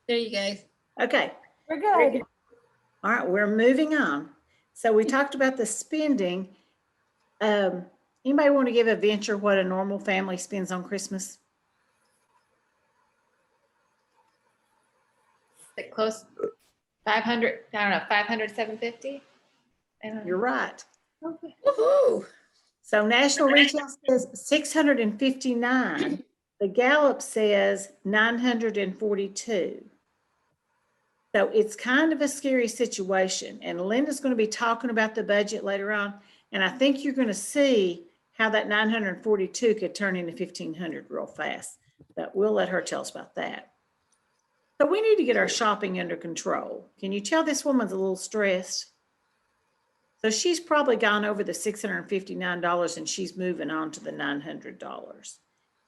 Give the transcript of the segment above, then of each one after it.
There you go. Okay. We're Very good. good. All right, we're moving on. So we talked about the spending. Um, Anybody want to give a venture what a normal family spends on Christmas? Close 500, I don't know, 500, 750? I don't You're know. right. Okay. Woohoo! So national retail says 659. The Gallup says 942. So it's kind of a scary situation. And Linda's going to be talking about the budget later on. And I think you're going to see how that 942 could turn into 1,500 real fast. But we'll let her tell us about that. So we need to get our shopping under control. Can you tell this woman's a little stressed? So she's probably gone over the $659 and she's moving on to the $900.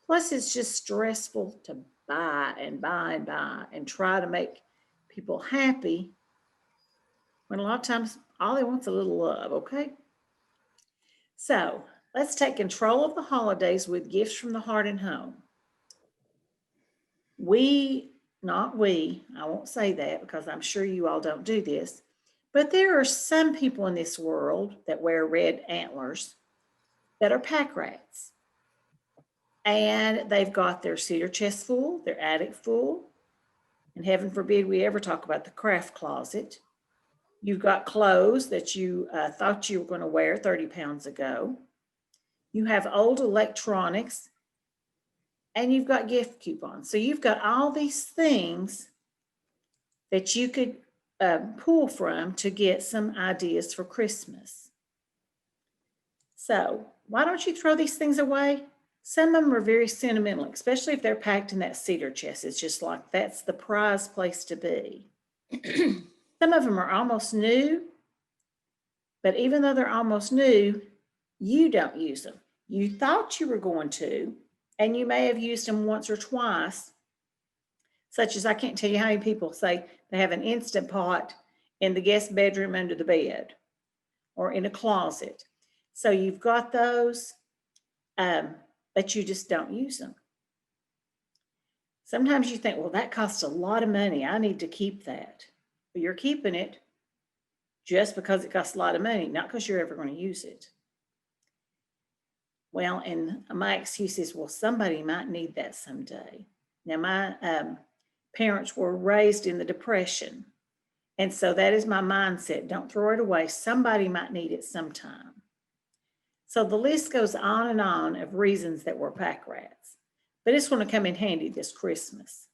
Plus, it's just stressful to buy and buy and buy and try to make people happy when a lot of times all they want is a little love, okay? So let's take control of the holidays with gifts from the heart and home. Not we, I won't say that because I'm sure you all don't do this, but there are some people in this world that wear red antlers that are pack rats. And they've got their cedar chest full, their attic full, and heaven forbid we ever talk about the craft closet. You've got clothes that you thought you were going to wear 30 pounds ago. You have old electronics, and you've got gift coupons. So you've got all these things that you could pull from to get some ideas for Christmas. So why don't you throw these things away? Some of them are very sentimental, especially if they're packed in that cedar chest. It's just like that's the prize place to be. Some of them are almost new, but even though they're almost new, you don't use them. You thought you were going to, and you may have used them once or twice, such as I can't tell you how many people say they have an Instant Pot in the guest bedroom under the bed or in a closet. So you've got those, but you just don't use them. Sometimes you think, well, that costs a lot of money. I need to keep that. But you're keeping it just because it costs a lot of money, not because you're ever going to use it. Well, and my excuse is, well, somebody might need that someday. Now, my parents were raised in the Depression. And so that is my mindset. Don't throw it away. Somebody might need it sometime. So the list goes on of reasons that we're pack rats. But it's going to come in handy this Christmas.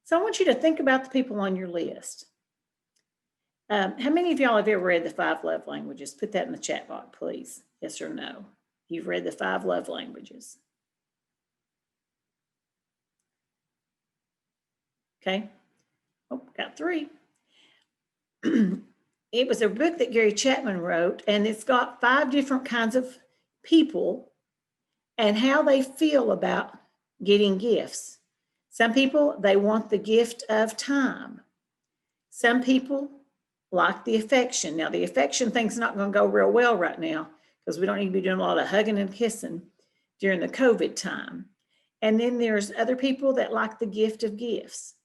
So I want you to think about the people on your list. How many of y'all have ever read the 5 love languages? Put that in the chat box, please. Yes or no. You've read the 5 love languages. Okay. Oh, got 3. It was a book that Gary Chapman wrote, and it's got 5 different kinds of people and how they feel about getting gifts. Some people, they want the gift of time. Some people like the affection. Now, the affection thing's not going to go real well right now because we don't need to be doing a lot of hugging and kissing during the COVID time. And then there's other people that like the gift of gifts.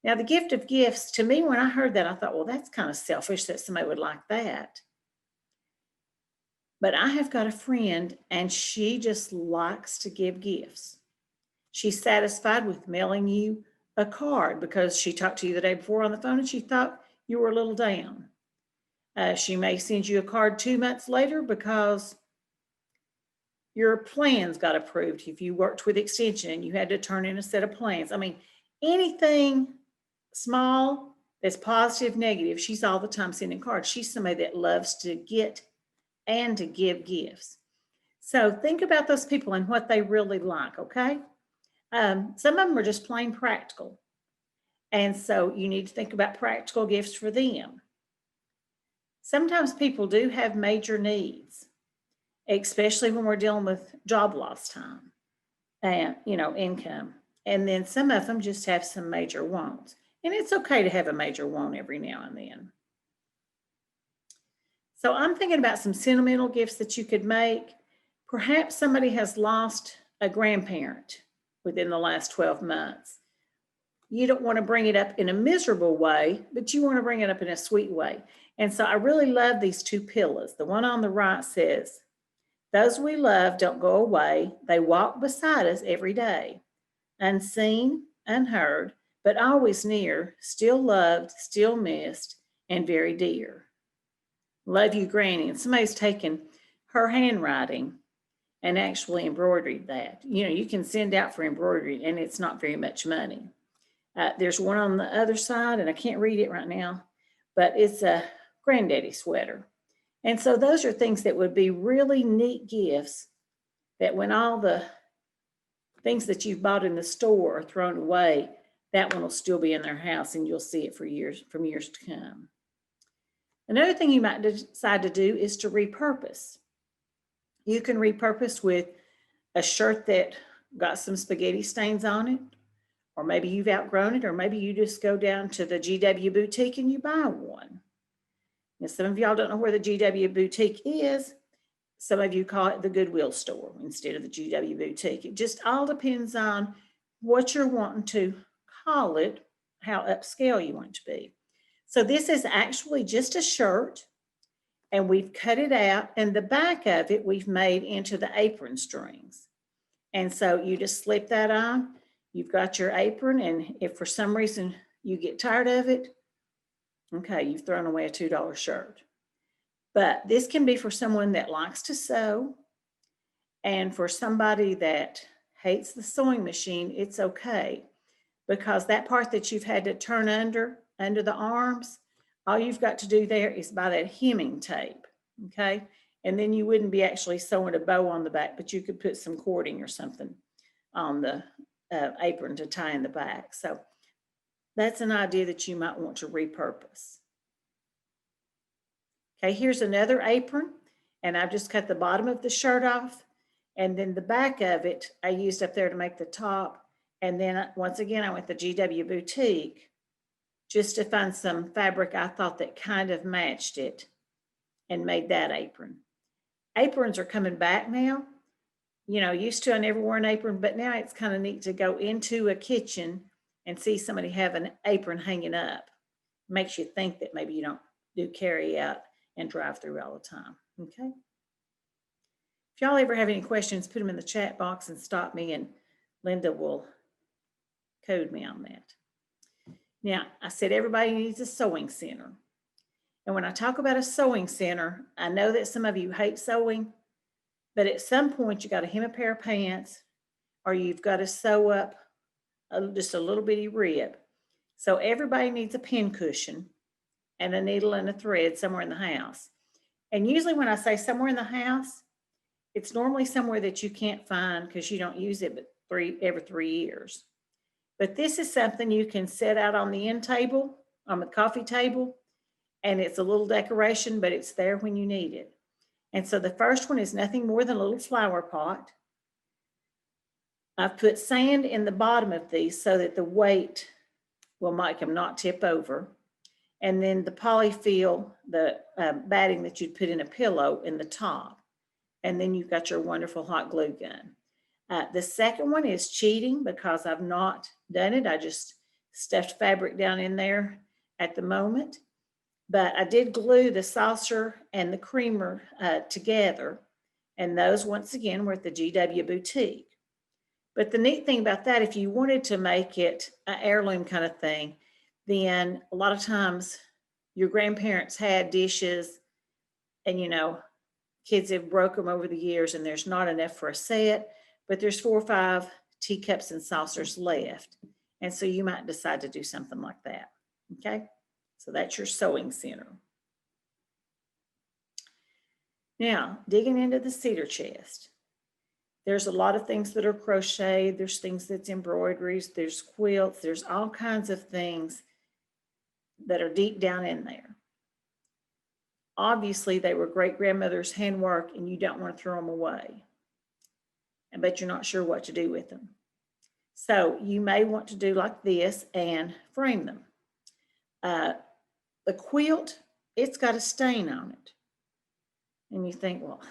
Now, the gift of gifts, to me, when I heard that, I thought, well, that's kind of selfish that somebody would like that. But I have got a friend, and she just likes to give gifts. She's satisfied with mailing you a card because she talked to you the day before on the phone and she thought you were a little down. She may send you a card 2 months later because your plans got approved. If you worked with Extension and you had to turn in a set of plans. I mean, anything small that's positive, negative, she's all the time sending cards. She's somebody that loves to get and to give gifts. So think about those people and what they really like, okay? Some of them are just plain practical. And so you need to think about practical gifts for them. Sometimes people do have major needs, especially when we're dealing with job loss time and, income. And then some of them just have some major wants. And it's okay to have a major want every now and then. So I'm thinking about some sentimental gifts that you could make. Perhaps somebody has lost a grandparent within the last 12 months. you don't want to bring it up in a miserable way, but you want to bring it up in a sweet way. And so I really love these two pillars. The one on the right says, those we love don't go away. They walk beside us every day, unseen, unheard, but always near, still loved, still missed, and very dear. Love you, Granny. And somebody's taken her handwriting and actually embroidered that. You know, you can send out for embroidery and it's not very much money. There's one on the other side, and I can't read it right now, but it's a granddaddy sweater. And so those are things that would be really neat gifts that when all the things that you've bought in the store are thrown away, that one will still be in their house and you'll see it for years, from years to come. Another thing you might decide to do is to repurpose. You can repurpose with a shirt that got some spaghetti stains on it, or maybe you've outgrown it, or maybe you just go down to the GW Boutique and you buy one. Now, some of y'all don't know where the GW Boutique is. Some of you call it the Goodwill store instead of the GW Boutique. It just all depends on what you're wanting to call it, how upscale you want it to be. So this is actually just a shirt, and we've cut it out, and the back of it we've made into the apron strings. And so you just slip that on. You've got your apron, and if for some reason you get tired of it, okay, you've thrown away a $2 shirt. But this can be for someone that likes to sew, and for somebody that hates the sewing machine, it's okay, because that part that you've had to turn under the arms, all you've got to do there is buy that hemming tape, okay? And then you wouldn't be actually sewing a bow on the back, but you could put some cording or something on the apron to tie in the back. So that's an idea that you might want to repurpose. Okay, here's another apron, and I've just cut the bottom of the shirt off, and then the back of it I used up there to make the top. And then once again, I went to GW Boutique just to find some fabric I thought that kind of matched it and made that apron. Aprons are coming back now. You know, used to I never wore an apron, but now it's kind of neat to go into a kitchen and see somebody have an apron hanging up. Makes you think that maybe you don't do carry out and drive through all the time, okay? If y'all ever have any questions, put them in the chat box and stop me, and Linda will code me on that. Now, I said everybody needs a sewing center. And when I talk about a sewing center, I know that some of you hate sewing, but at some point you got to hem a pair of pants, or you've got to sew up just a little bitty rib. So everybody needs a pin cushion and a needle and a thread somewhere in the house. And usually when I say somewhere in the house, it's normally somewhere that you can't find because you don't use it but every 3 years. But this is something you can set out on the end table, on the coffee table, and it's a little decoration, but it's there when you need it. And so the first one is nothing more than a little flower pot. I've put sand in the bottom of these so that the weight will make them not tip over. And then the polyfill, the batting that you'd put in a pillow in the top. And then you've got your wonderful hot glue gun. The second one is cheating because I've not done it. I just stuffed fabric down in there at the moment. But I did glue the saucer and the creamer together. And those, once again, were at the GW Boutique. But the neat thing about that, if you wanted to make it an heirloom kind of thing, then a lot of times your grandparents had dishes and, you know, kids have broke them over the years and there's not enough for a set, but there's 4 or 5 teacups and saucers left. And so you might decide to do something like that. Okay. So that's your sewing center. Now, digging into the cedar chest. There's a lot of things that are crocheted. There's things that's embroideries. There's quilts. There's all kinds of things that are deep down in there. Obviously, they were great-grandmother's handwork and you don't want to throw them away. But you're not sure what to do with them. So you may want to do like this and frame them. The quilt, it's got a stain on it. And you think, well,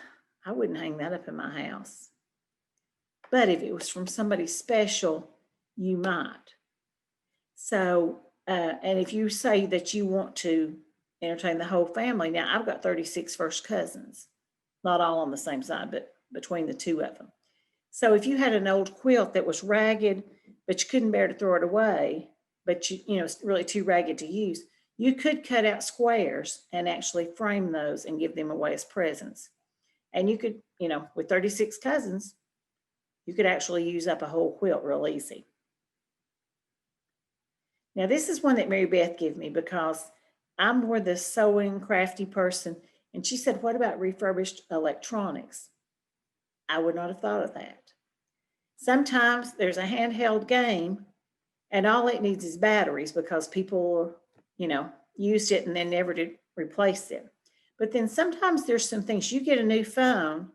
I wouldn't hang that up in my house. But if it was from somebody special, you might. So, and if you say that you want to entertain the whole family, now I've got 36 first cousins, not all on the same side, but between the two of them. So if you had an old quilt that was ragged, but you couldn't bear to throw it away, but it's really too ragged to use, you could cut out squares and actually frame those and give them away as presents. And you could, with 36 cousins, you could actually use up a whole quilt real easy. Now, this is one that Mary Beth gave me because I'm more the sewing, crafty person. And she said, what about refurbished electronics? I would not have thought of that. Sometimes there's a handheld game and all it needs is batteries because people, used it and then never did replace it. But then sometimes there's some things, you get a new phone,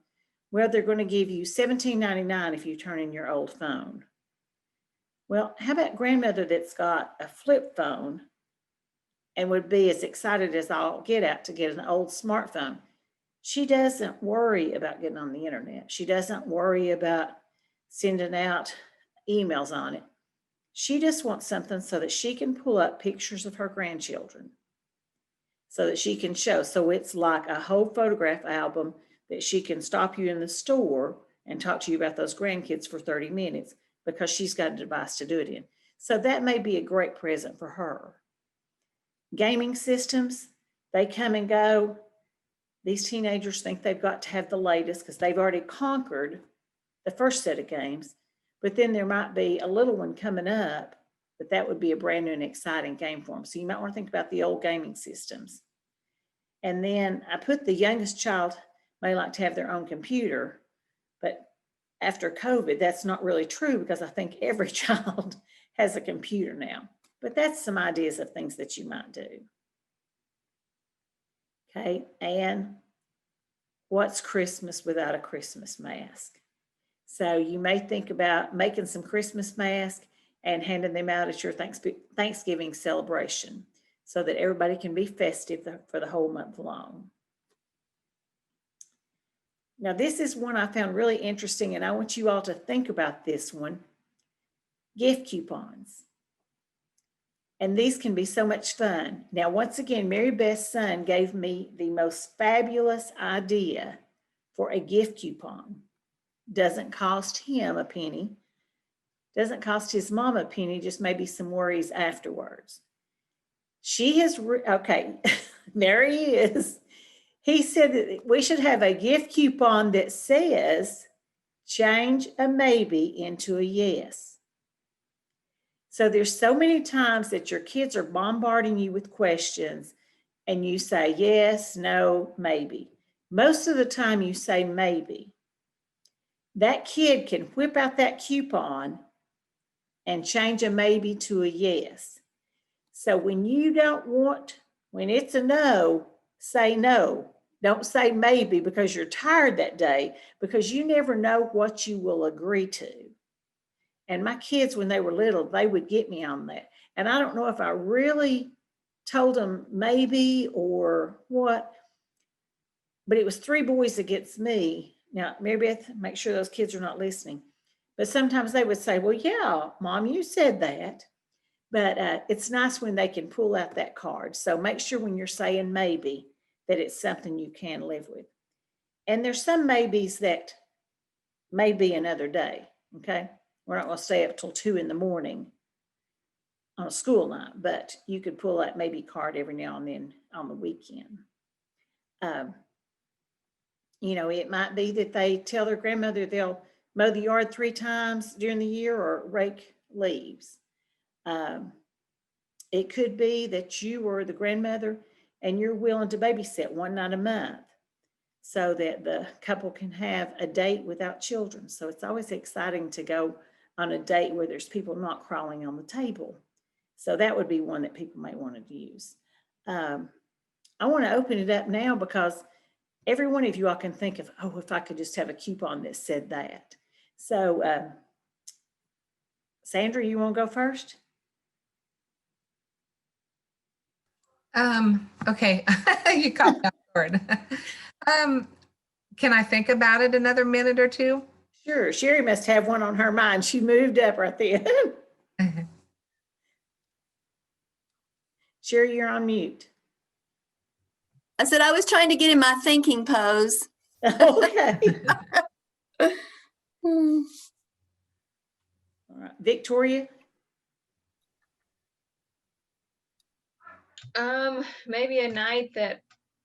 well, they're going to give you $17.99 if you turn in your old phone. Well, how about grandmother that's got a flip phone and would be as excited as I'll get out to get an old smartphone? She doesn't worry about getting on the internet. She doesn't worry about sending out emails on it. She just wants something so that she can pull up pictures of her grandchildren so that she can show. So it's like a whole photograph album that she can stop you in the store and talk to you about those grandkids for 30 minutes because she's got a device to do it in. So that may be a great present for her. Gaming systems, they come and go. These teenagers think they've got to have the latest because they've already conquered the first set of games. But then there might be a little one coming up, but that would be a brand new and exciting game for them. So you might want to think about the old gaming systems. And then I put the youngest child may like to have their own computer, but after COVID, that's not really true because I think every child has a computer now. But that's some ideas of things that you might do. Okay, and what's Christmas without a Christmas mask? So you may think about making some Christmas masks and handing them out at your Thanksgiving celebration so that everybody can be festive for the whole month long. Now, this is one I found really interesting, and I want you all to think about this one. Gift coupons. And these can be so much fun. Now, once again, Mary Beth's son gave me the most fabulous idea for a gift coupon. Doesn't cost him a penny. Doesn't cost his mom a penny, just maybe some worries afterwards. She has, okay, there he is. He said that we should have a gift coupon that says, change a maybe into a yes. So there's so many times that your kids are bombarding you with questions and you say yes, no, maybe. Most of the time you say maybe. That kid can whip out that coupon and change a maybe to a yes. So when it's a no, say no. Don't say maybe because you're tired that day, because you never know what you will agree to. And my kids, when they were little, they would get me on that. And I don't know if I really told them maybe or what, but it was 3 boys against me. Now, Mary Beth, make sure those kids are not listening. But sometimes they would say, well, yeah, Mom, you said that. But it's nice when they can pull out that card. So make sure when you're saying maybe that it's something you can live with. And there's some maybes that may be another day, okay? We're not going to stay up till 2 a.m. on a school night, but you could pull that maybe card every now and then on the weekend. It might be that they tell their grandmother they'll mow the yard 3 times during the year or rake leaves. It could be that you are the grandmother and you're willing to babysit one night a month so that the couple can have a date without children. So it's always exciting to go on a date where there's people not crawling on the table. So that would be one that people may want to use. I want to open it up now because every one of you all can think of, oh, if I could just have a coupon that said that. So Sandra, you want to go first? Okay, you caught that word. Can I think about it another minute or two? Sure. Sherry must have one on her mind. She moved up right there. Sherry, you're on mute. I said I was trying to get in my thinking pose. Okay. Hmm. All right. Victoria? Maybe a night that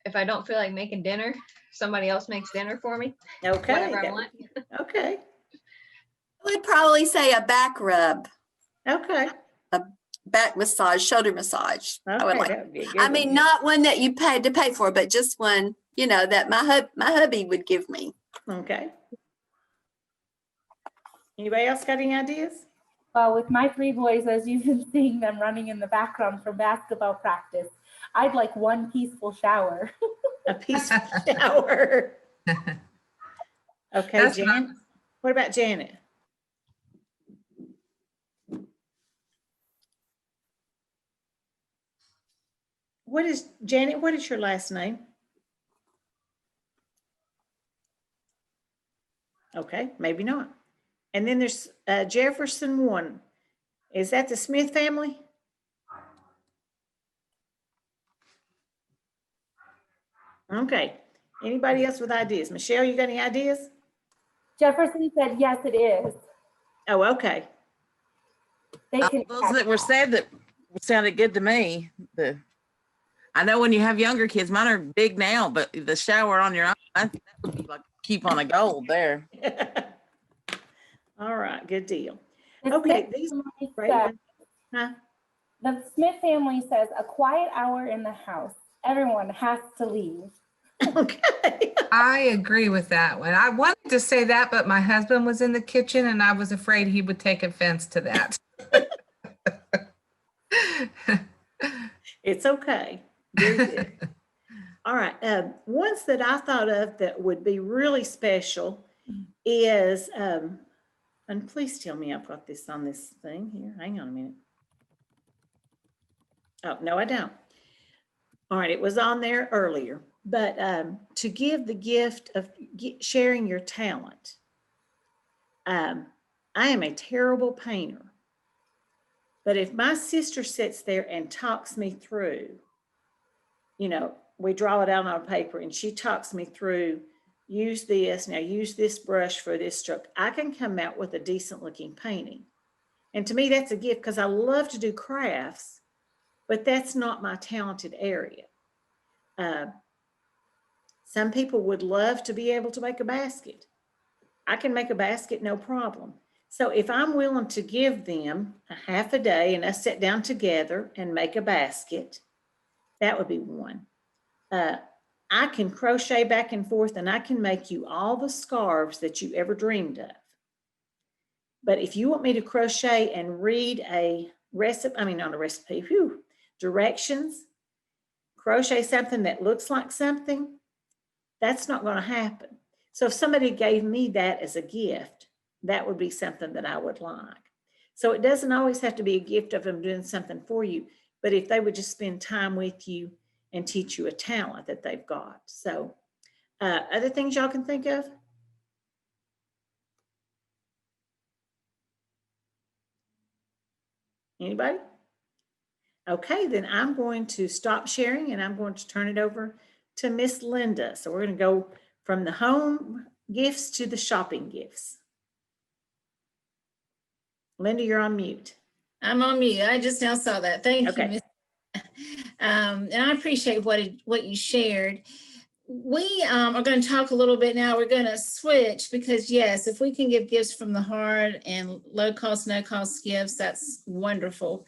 if I don't feel like making dinner, somebody else makes dinner for me, Okay. whatever I that want. would- Okay. I would probably say a back rub, Okay. back massage, shoulder massage. I would Okay, like. that would be a good I one. mean, not one that you paid to pay for, but just one, that my hubby would give me. Okay. Anybody else got any ideas? Well, with my 3 boys, as you've been seeing them running in the background for basketball practice, I'd like one peaceful shower. A peaceful shower. Okay, That's what Jan. What about Janet? Janet, what is your last name? Okay, maybe not. And then there's Jefferson 1. Is that the Smith family? Okay. Anybody else with ideas? Michelle, you got any ideas? Jefferson said, yes, it is. Oh, okay. They can. Those that were said that sounded good to me. I know when you have younger kids, mine are big now, but the shower on your own, that would be like keep on a gold there. All right, good deal. The Okay, Smith these family great said- ones. Huh? The Smith family says a quiet hour in the house. Everyone has to leave. Okay. I agree with that one. I wanted to say that, but my husband was in the kitchen and I was afraid he would take offense to that. It's okay. Very good. All right. Ones that I thought of that would be really special is, and please tell me I've got this on this thing here. Hang on a minute. Oh, no, I don't. All right. It was on there earlier, but to give the gift of sharing your talent. I am a terrible painter. But if my sister sits there and talks me through, we draw it out on paper and she talks me through, use this, now use this brush for this stroke, I can come out with a decent looking painting. And to me, that's a gift because I love to do crafts, but that's not my talented area. Some people would love to be able to make a basket. I can make a basket, no problem. So if I'm willing to give them a half a day and us sit down together and make a basket, that would be one. I can crochet back and forth and I can make you all the scarves that you ever dreamed of. But if you want me to crochet and read a recipe, not a recipe, directions, crochet something that looks like something, that's not going to happen. So if somebody gave me that as a gift, that would be something that I would like. So it doesn't always have to be a gift of them doing something for you, but if they would just spend time with you and teach you a talent that they've got. So other things y'all can think of? Anybody? Okay, then I'm going to stop sharing and I'm going to turn it over to Miss Linda. So we're going to go from the home gifts to the shopping gifts. Linda, you're on mute. I'm on mute. I just now saw that. Thank you, Okay. Miss. And I appreciate what you shared. We are going to talk a little bit now. We're going to switch because yes, if we can give gifts from the heart and low cost, no cost gifts, that's wonderful.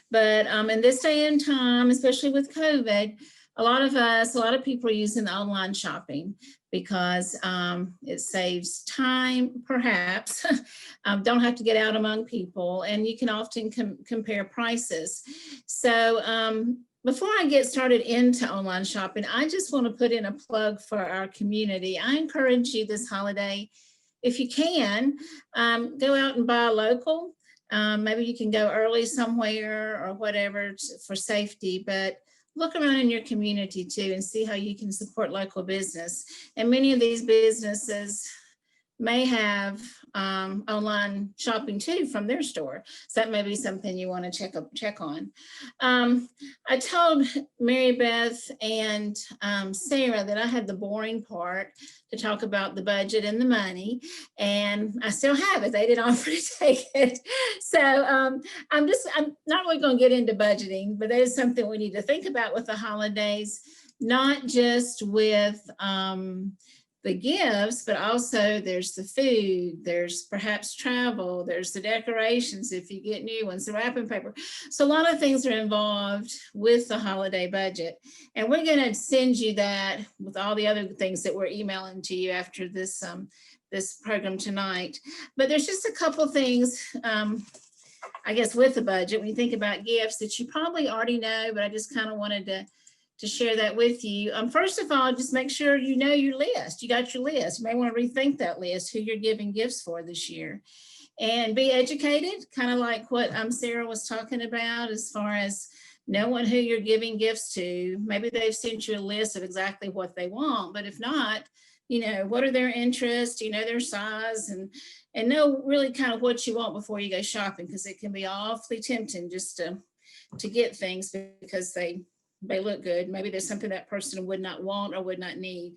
But in this day and time, especially with COVID, a lot of people are using the online shopping because it saves time, perhaps. Don't have to get out among people, and you can often compare prices. So before I get started into online shopping, I just want to put in a plug for our community. I encourage you this holiday, if you can, go out and buy local. Maybe you can go early somewhere or whatever for safety, but look around in your community too and see how you can support local business. And many of these businesses may have online shopping too from their store. So that may be something you want to check on. I told Mary Beth and Sarah that I had the boring part to talk about the budget and the money, and I still have it. They didn't offer to take it. So I'm not really going to get into budgeting, but that is something we need to think about with the holidays, not just with the gifts, but also there's the food, there's perhaps travel, there's the decorations if you get new ones, the wrapping paper. So a lot of things are involved with the holiday budget. And we're going to send you that with all the other things that we're emailing to you after this, this program tonight. But there's just a couple things, I guess, with the budget, when you think about gifts that you probably already know, but I just kind of wanted to share that with you. First of all, just make sure you know your list. You got your list. You may want to rethink that list, who you're giving gifts for this year. And be educated, kind of like what Sarah was talking about, as far as knowing who you're giving gifts to. Maybe they've sent you a list of exactly what they want, but if not, you know, what are their interests, you know, their size, and know really kind of what you want before you go shopping, because it can be awfully tempting just to get things because they look good. Maybe there's something that person would not want or would not need.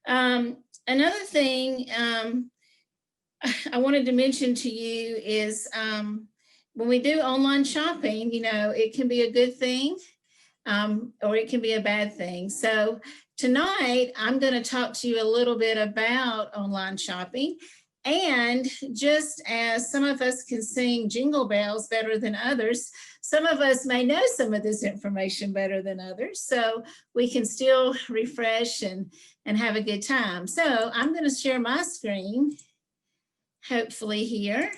Another thing I wanted to mention to you is when we do online shopping, you know, it can be a good thing or it can be a bad thing. So tonight, I'm going to talk to you a little bit about online shopping. And just as some of us can sing jingle bells better than others, some of us may know some of this information better than others. So we can still refresh and have a good time. So I'm going to share my screen, hopefully here.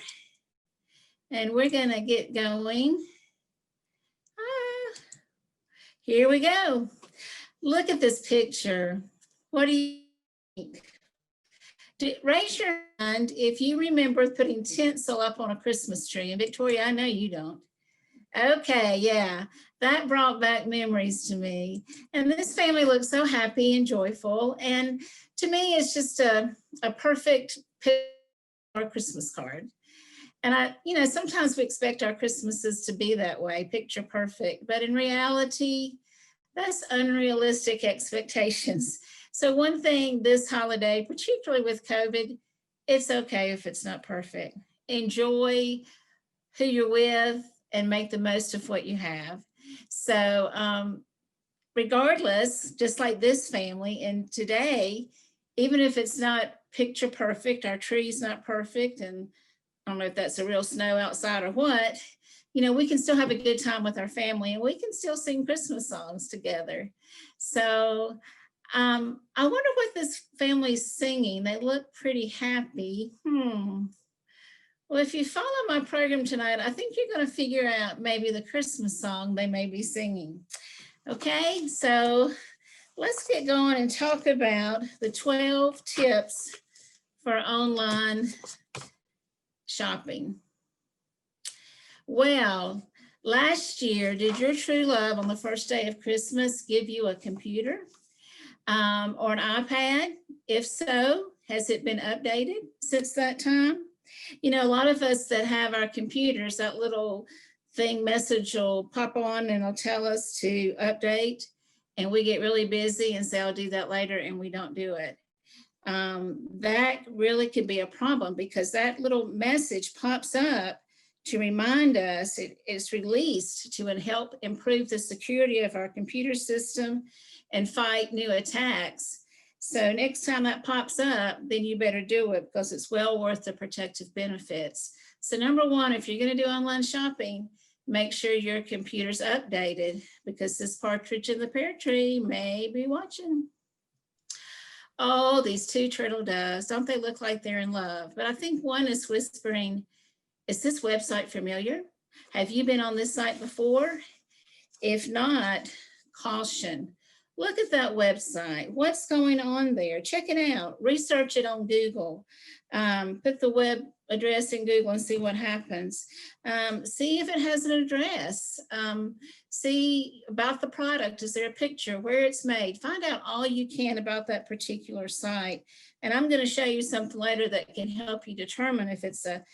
And we're going to get going. Here we go. Look at this picture. What do you think? Raise your hand if you remember putting tinsel up on a Christmas tree. And Victoria, I know you don't. Okay, yeah, that brought back memories to me. And this family looks so happy and joyful. And to me, it's just a perfect picture for a Christmas card. And you know, sometimes we expect our Christmases to be that way, picture perfect. But in reality, that's unrealistic expectations. So one thing this holiday, particularly with COVID, it's okay if it's not perfect. Enjoy who you're with and make the most of what you have. So regardless, just like this family, and today, even if it's not picture perfect, our tree's not perfect, and I don't know if that's a real snow outside or what, you know, we can still have a good time with our family and we can still sing Christmas songs together. So I wonder what this family's singing. They look pretty happy. Well, if you follow my program tonight, I think you're going to figure out maybe the Christmas song they may be singing. Okay, so let's get going and talk about the 12 tips for online shopping. Well, last year, did your true love on the first day of Christmas give you a computer or an iPad? If so, has it been updated since that time? You know, a lot of us that have our computers, that little thing message will pop on and it'll tell us to update, and we get really busy and say, I'll do that later, and we don't do it. That really could be a problem because that little message pops up to remind us it is released to help improve the security of our computer system and fight new attacks. So next time that pops up, then you better do it because it's well worth the protective benefits. So number one, if you're going to do online shopping, make sure your computer's updated because this partridge in the pear tree may be watching. Oh, these two turtle doves, don't they look like they're in love? But I think one is whispering, is this website familiar? Have you been on this site before? If not, caution. Look at that website. What's going on there? Check it out. Research it on Google. Put the web address in Google and see what happens. See if it has an address. See about the product. Is there a picture, where it's made? Find out all you can about that particular site. And I'm going to show you something later that can help you determine if it's a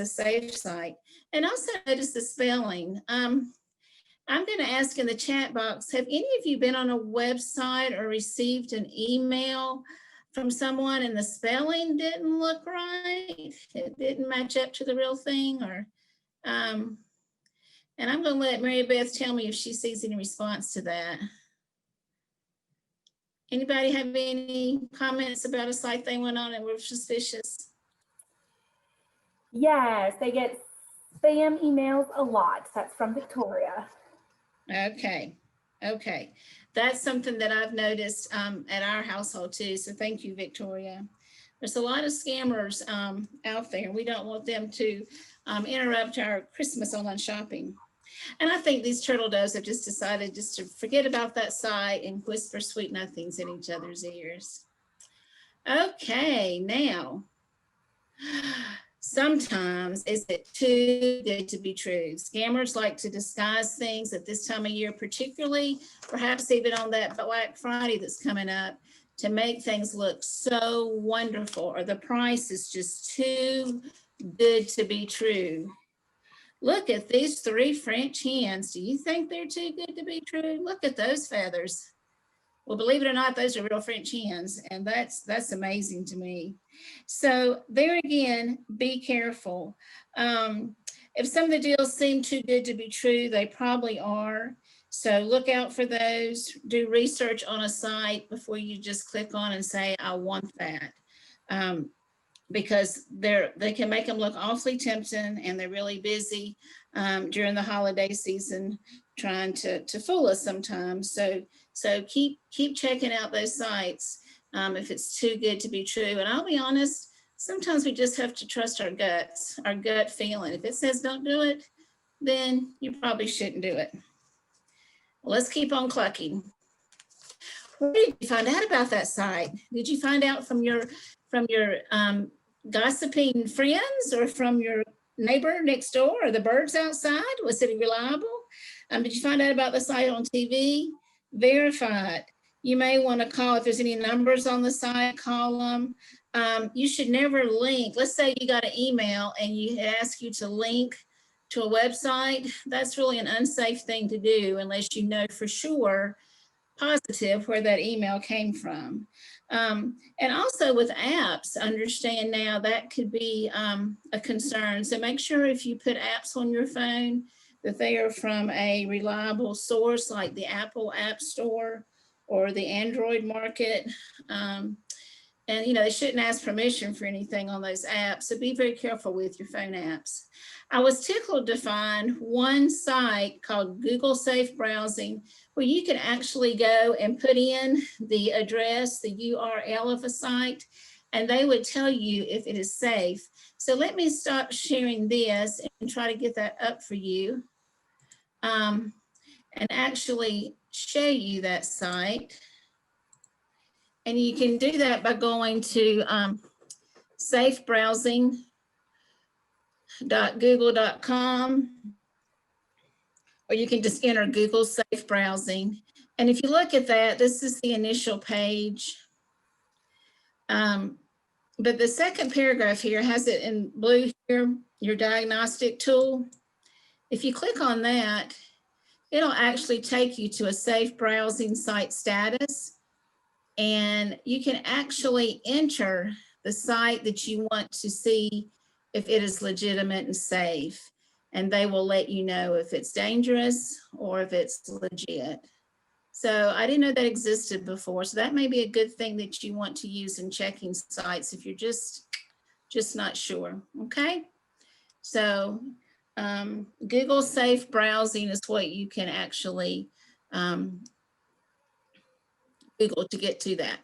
safe site. And also notice the spelling. I'm going to ask in the chat box, have any of you been on a website or received an email from someone and the spelling didn't look right? It didn't match up to the real thing, or, and I'm going to let Mary Beth tell me if she sees any response to that. Anybody have any comments about a site they went on and were suspicious? Yes, they get spam emails a lot. That's from Victoria. Okay, okay. That's something that I've noticed at our household too. So thank you, Victoria. There's a lot of scammers out there. We don't want them to interrupt our Christmas online shopping. And I think these turtle doves have just decided just to forget about that site and whisper sweet nothings in each other's ears. Okay, now, sometimes is it too good to be true? Scammers like to disguise things at this time of year, particularly perhaps even on that Black Friday that's coming up, to make things look so wonderful, or the price is just too good to be true. Look at these 3 French hens. Do you think they're too good to be true? Look at those feathers. Well, believe it or not, those are real French hens, and that's amazing to me. So there again, be careful. If some of the deals seem too good to be true, they probably are. So look out for those. Do research on a site before you just click on and say, I want that. Because they can make them look awfully tempting, and they're really busy during the holiday season trying to fool us sometimes. So keep checking out those sites if it's too good to be true. And I'll be honest, sometimes we just have to trust our guts, our gut feeling. If it says don't do it, then you probably shouldn't do it. Well, let's keep on clucking. Where did you find out about that site? Did you find out from your gossiping friends, or from your neighbor next door, or the birds outside? Was it reliable? Did you find out about the site on TV? Verify it. You may want to call, if there's any numbers on the site, call them. You should never link. Let's say you got an email and you ask you to link to a website. That's really an unsafe thing to do unless you know for sure, positive, where that email came from. And also with apps, understand now that could be a concern. So make sure if you put apps on your phone that they are from a reliable source, like the Apple App Store or the Android market. And they shouldn't ask permission for anything on those apps. So be very careful with your phone apps. I was tickled to find one site called Google Safe Browsing, where you can actually go and put in the address, the URL of a site, and they would tell you if it is safe. So let me stop sharing this and try to get that up for you, and actually show you that site. And you can do that by going to safebrowsing.google.com, or you can just enter Google Safe Browsing. And if you look at that, this is the initial page. But the second paragraph here has it in blue here, your diagnostic tool. If you click on that, it'll actually take you to a safe browsing site status. And you can actually enter the site that you want to see if it is legitimate and safe. And they will let you know if it's dangerous or if it's legit. So I didn't know that existed before. So that may be a good thing that you want to use in checking sites if you're just not sure, okay? So Google Safe Browsing is what you can actually Google to get to that.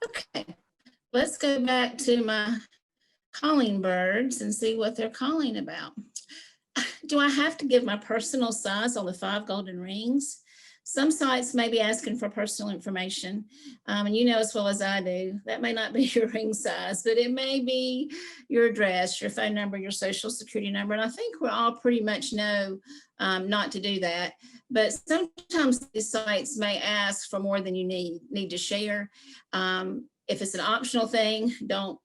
Okay, let's go back to my calling birds and see what they're calling about. Do I have to give my personal size on the 5 golden rings? Some sites may be asking for personal information. And you know as well as I do, that may not be your ring size, but it may be your address, your phone number, your social security number. And I think we all pretty much know not to do that. But sometimes these sites may ask for more than you need to share. If it's an optional thing, don't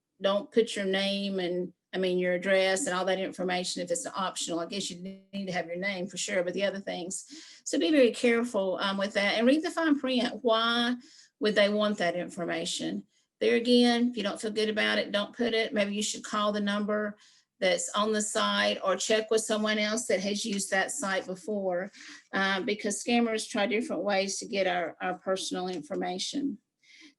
put your name and your address and all that information. If it's optional, I guess you need to have your name for sure, but the other things. So be very careful with that and read the fine print. Why would they want that information? There again, if you don't feel good about it, don't put it. Maybe you should call the number that's on the site or check with someone else that has used that site before, because scammers try different ways to get our personal information.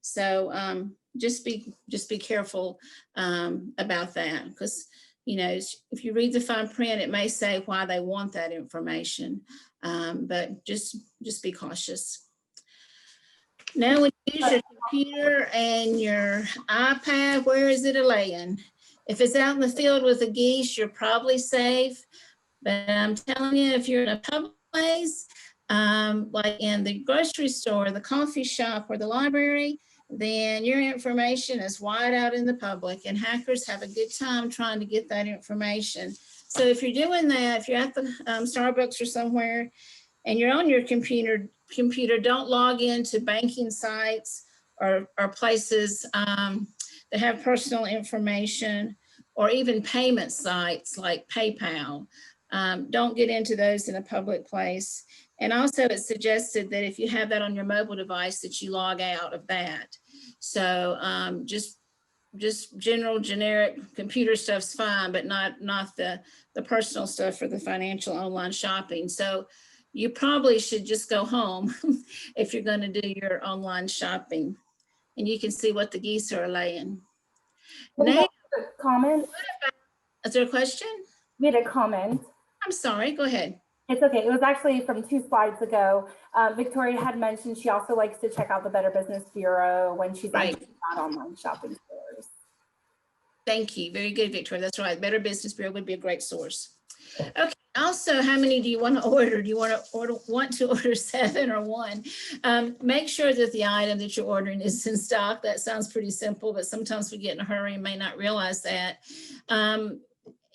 So just be careful about that, because if you read the fine print, it may say why they want that information, but just be cautious. Now, when you use your computer and your iPad, where is it laying? If it's out in the field with the geese, you're probably safe. But I'm telling you, if you're in a public place, like in the grocery store, the coffee shop, or the library, then your information is wide out in the public, and hackers have a good time trying to get that information. So if you're doing that, if you're at the Starbucks or somewhere and you're on your computer, don't log into banking sites or places that have personal information, or even payment sites like PayPal. Don't get into those in a public place. And also it's suggested that if you have that on your mobile device, that you log out of that. So just general generic computer stuff's fine, but not the personal stuff for the financial online shopping. So you probably should just go home if you're going to do your online shopping, and you can see what the geese are laying. Now, Comment. is there a question? We had a comment. I'm sorry, go ahead. It's okay. It was actually from 2 slides ago. Victoria had mentioned she also likes to check out the Better Business Bureau when she's Right. at online shopping stores. Thank you. Very good, Victoria. That's right. Better Business Bureau would be a great source. Okay. Also, how many do you want to order? Do you want to order 7 or 1? Make sure that the item that you're ordering is in stock. That sounds pretty simple, but sometimes we get in a hurry and may not realize that.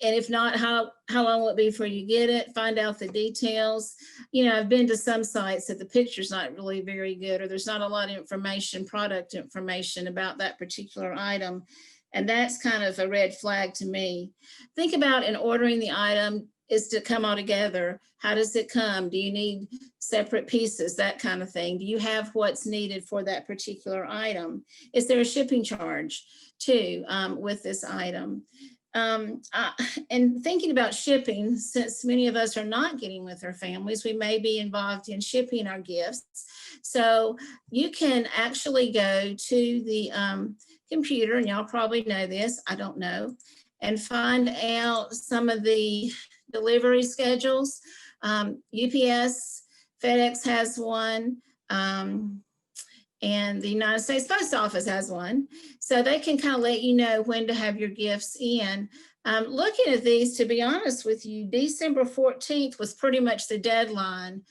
And if not, how long will it be before you get it? Find out the details. I've been to some sites that the picture's not really very good, or there's not a lot of information, product information about that particular item. And that's kind of a red flag to me. Think about in ordering the item, is to come all together. How does it come? Do you need separate pieces? That kind of thing. Do you have what's needed for that particular item? Is there a shipping charge too with this item? And thinking about shipping, since many of us are not getting with our families, we may be involved in shipping our gifts. So you can actually go to the computer, and y'all probably know this, I don't know, and find out some of the delivery schedules. UPS, FedEx has one, and the United States Post Office has one. So they can kind of let you know when to have your gifts in. Looking at these, to be honest with you, December 14th was pretty much the deadline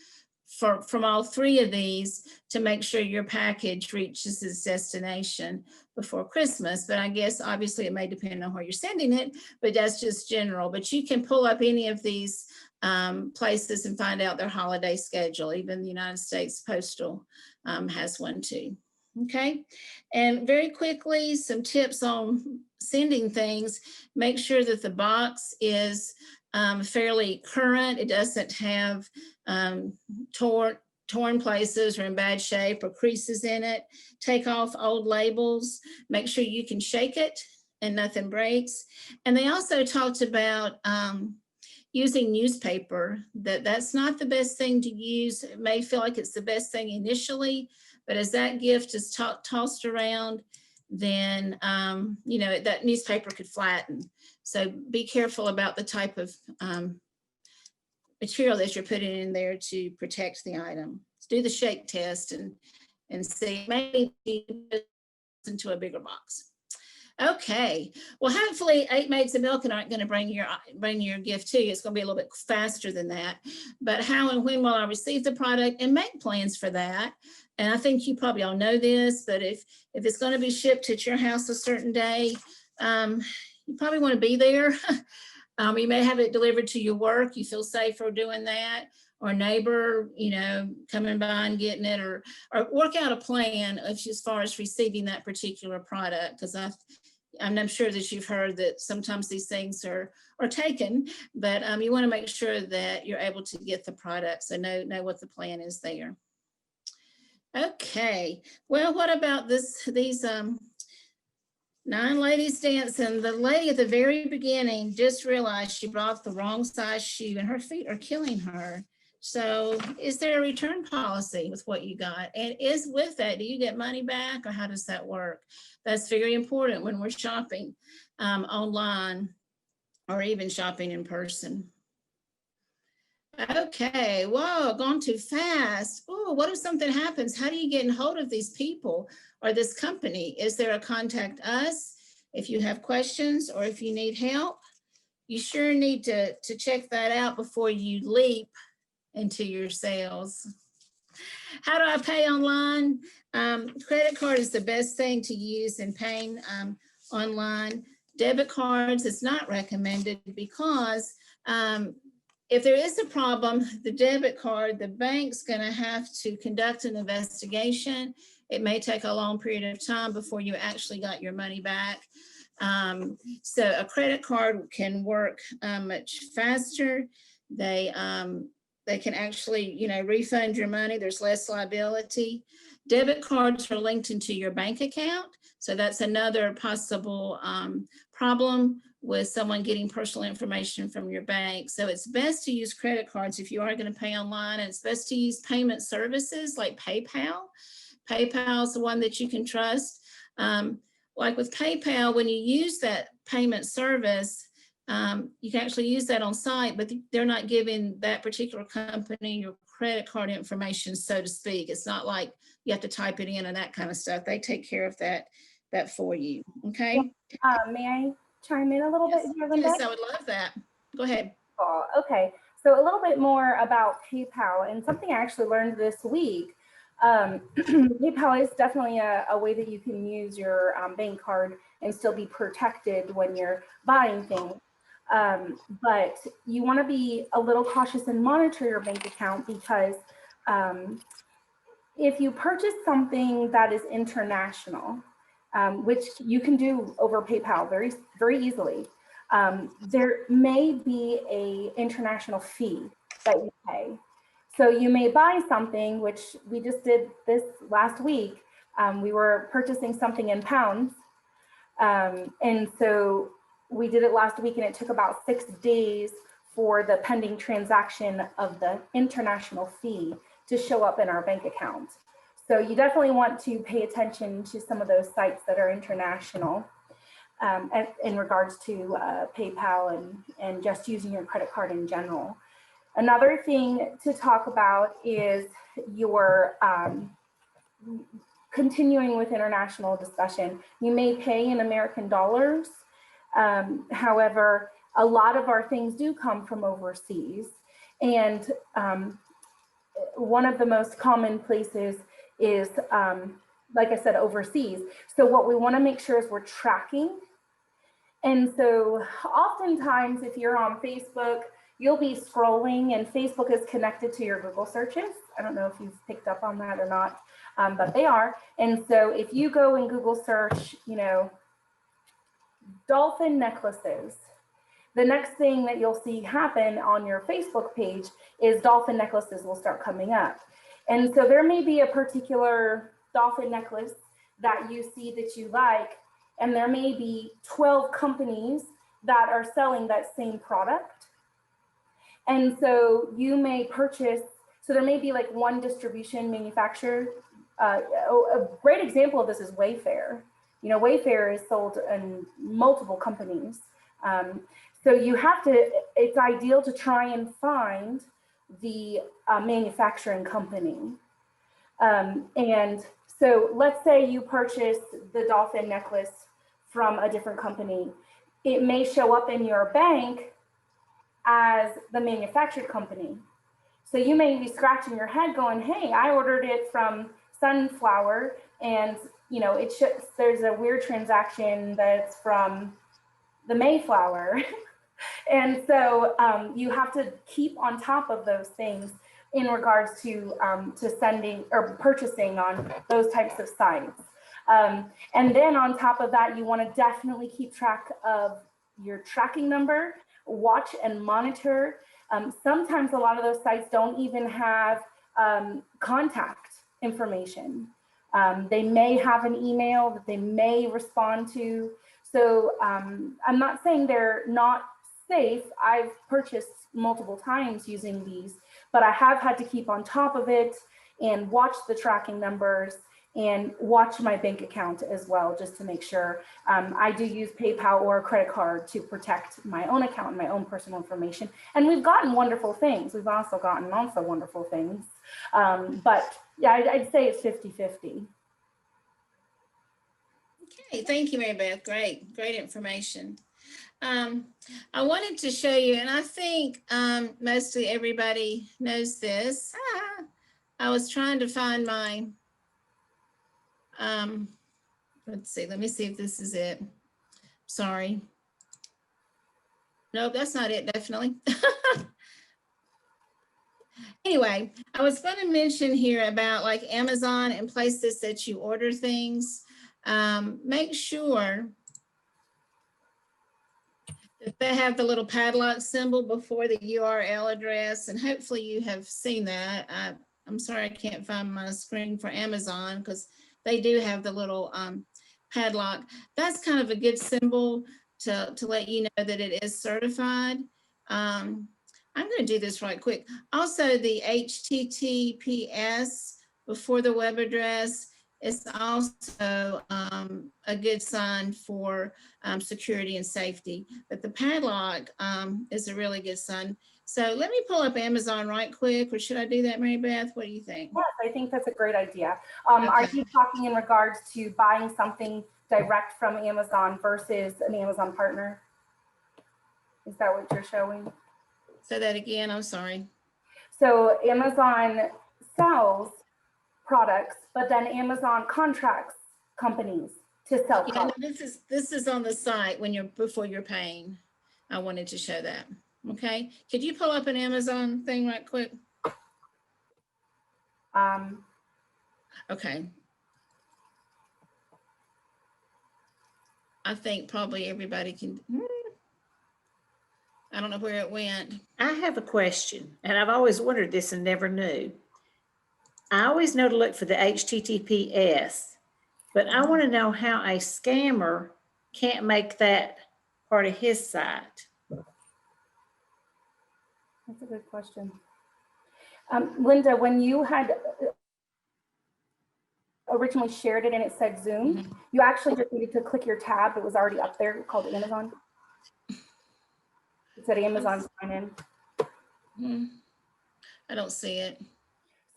from all 3 of these to make sure your package reaches its destination before Christmas. But I guess obviously it may depend on where you're sending it, but that's just general. But you can pull up any of these places and find out their holiday schedule. Even the United States Postal has one too. Okay, and very quickly, some tips on sending things. Make sure that the box is fairly current. It doesn't have torn places or in bad shape or creases in it. Take off old labels. Make sure you can shake it and nothing breaks. And they also talked about using newspaper. That's not the best thing to use. It may feel like it's the best thing initially, but as that gift is tossed around, then that newspaper could flatten. So be careful about the type of material that you're putting in there to protect the item. Do the shake test and see, maybe into a bigger box. Okay, well, hopefully 8 Maids of Milk aren't going to bring your gift to you. It's going to be a little bit faster than that. But how and when will I receive the product, and make plans for that? And I think you probably all know this, but if it's going to be shipped at your house a certain day, you probably want to be there. You may have it delivered to your work. You feel safer doing that, or a neighbor, coming by and getting it, or work out a plan as far as receiving that particular product. Because I'm sure that you've heard that sometimes these things are taken, but you want to make sure that you're able to get the product. So know what the plan is there. Okay, well, what about these 9 ladies dancing? The lady at the very beginning just realized she brought the wrong size shoe and her feet are killing her. So is there a return policy with what you got? And with that, do you get money back, or how does that work? That's very important when we're shopping online, or even shopping in person. Okay, whoa, gone too fast. Oh, what if something happens? How do you get in hold of these people or this company? Is there a contact us if you have questions or if you need help? You sure need to check that out before you leap into your sales. How do I pay online? Credit card is the best thing to use in paying online. Debit cards is not recommended because if there is a problem, the debit card, the bank's going to have to conduct an investigation. It may take a long period of time before you actually got your money back. So a credit card can work much faster. They can actually, refund your money. There's less liability. Debit cards are linked into your bank account. So that's another possible problem with someone getting personal information from your bank. So it's best to use credit cards if you are going to pay online, and it's best to use payment services like PayPal. PayPal is the one that you can trust. Like with PayPal, when you use that payment service, you can actually use that on site, but they're not giving that particular company your credit card information, so to speak. It's not like you have to type it in and that kind of stuff. They take care of that for you. Okay. May I chime in a little bit here, Linda? Yes, I would love that. Go ahead. Oh, okay, so a little bit more about PayPal, and something I actually learned this week. PayPal is definitely a way that you can use your bank card and still be protected when you're buying things. But you want to be a little cautious and monitor your bank account, because if you purchase something that is international, which you can do over PayPal very, very easily, there may be an international fee that you pay. So you may buy something, which we just did this last week. We were purchasing something in pounds. And so we did it last week, and it took about 6 days for the pending transaction of the international fee to show up in our bank account. So you definitely want to pay attention to some of those sites that are international in regards to PayPal and just using your credit card in general. Another thing to talk about is your continuing with international discussion. You may pay in American dollars. However, a lot of our things do come from overseas. And one of the most common places is, like I said, overseas. So what we want to make sure is we're tracking. And so oftentimes, if you're on Facebook, you'll be scrolling, and Facebook is connected to your Google searches. I don't know if you've picked up on that or not, but they are. And so if you go and Google search, dolphin necklaces, the next thing that you'll see happen on your Facebook page is dolphin necklaces will start coming up. And so there may be a particular dolphin necklace that you see that you like, and there may be 12 companies that are selling that same product. And so you may purchase, so there may be like one distribution manufacturer. A great example of this is Wayfair. Wayfair is sold in multiple companies. So you have to, it's ideal to try and find the manufacturing company. And so let's say you purchase the dolphin necklace from a different company, it may show up in your bank as the manufactured company. So you may be scratching your head going, hey, I ordered it from Sunflower, and it should, there's a weird transaction that's from the Mayflower. And so you have to keep on top of those things in regards to sending or purchasing on those types of sites. And then on top of that, you want to definitely keep track of your tracking number, watch and monitor. Sometimes a lot of those sites don't even have contact information. They may have an email that they may respond to. So I'm not saying they're not safe. I've purchased multiple times using these, but I have had to keep on top of it and watch the tracking numbers and watch my bank account as well, just to make sure. I do use PayPal or a credit card to protect my own account and my own personal information. And we've gotten wonderful things. We've also gotten not so wonderful things. But yeah, I'd say it's 50-50. Okay, thank you, Mary Beth. Great information. I wanted to show you, and I think mostly everybody knows this. I was trying to find my, let's see, let me see if this is it. Sorry. Nope, that's not it, definitely. Anyway, I was going to mention here about like Amazon and places that you order things. Make sure that they have the little padlock symbol before the URL address, and hopefully you have seen that. I'm sorry I can't find my screen for Amazon because they do have the little padlock. That's kind of a good symbol to let you know that it is certified. I'm going to do this right quick. Also, the HTTPS before the web address is also a good sign for security and safety. But the padlock is a really good sign. So let me pull up Amazon right quick, or should I do that, Mary Beth? What do you think? Yes, I think that's a great idea. Are Okay. you talking in regards to buying something direct from Amazon versus an Amazon partner? Is that what you're showing? Say that again, I'm sorry. So Amazon sells products, but then Amazon contracts companies to sell Yeah, no, products. this is on the site when before you're paying. I wanted to show that. Okay, could you pull up an Amazon thing right quick? Okay. I think probably everybody can. I don't know where it went. I have a question, and I've always wondered this and never knew. I always know to look for the HTTPS, but I want to know how a scammer can't make that part of his site. That's a good question. Linda, when you had originally shared it and it said Zoom, you actually just needed to click your tab. It was already up there called Amazon. It said Amazon sign in. I don't see it.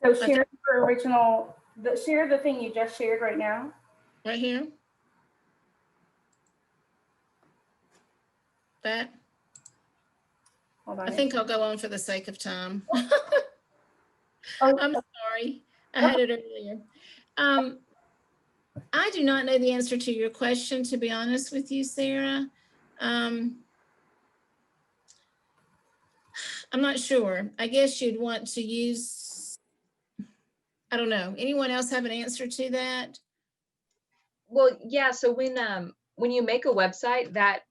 So share your original, share the thing you just shared right now. Right here. That. Hold on. I think I'll go on for the sake of time. Oh, I'm sorry. I had it earlier. I do not know the answer to your question, to be honest with you, Sarah. I'm not sure. I guess you'd want to use, I don't know. Anyone else have an answer to that? Well, yeah. So when you make a website, that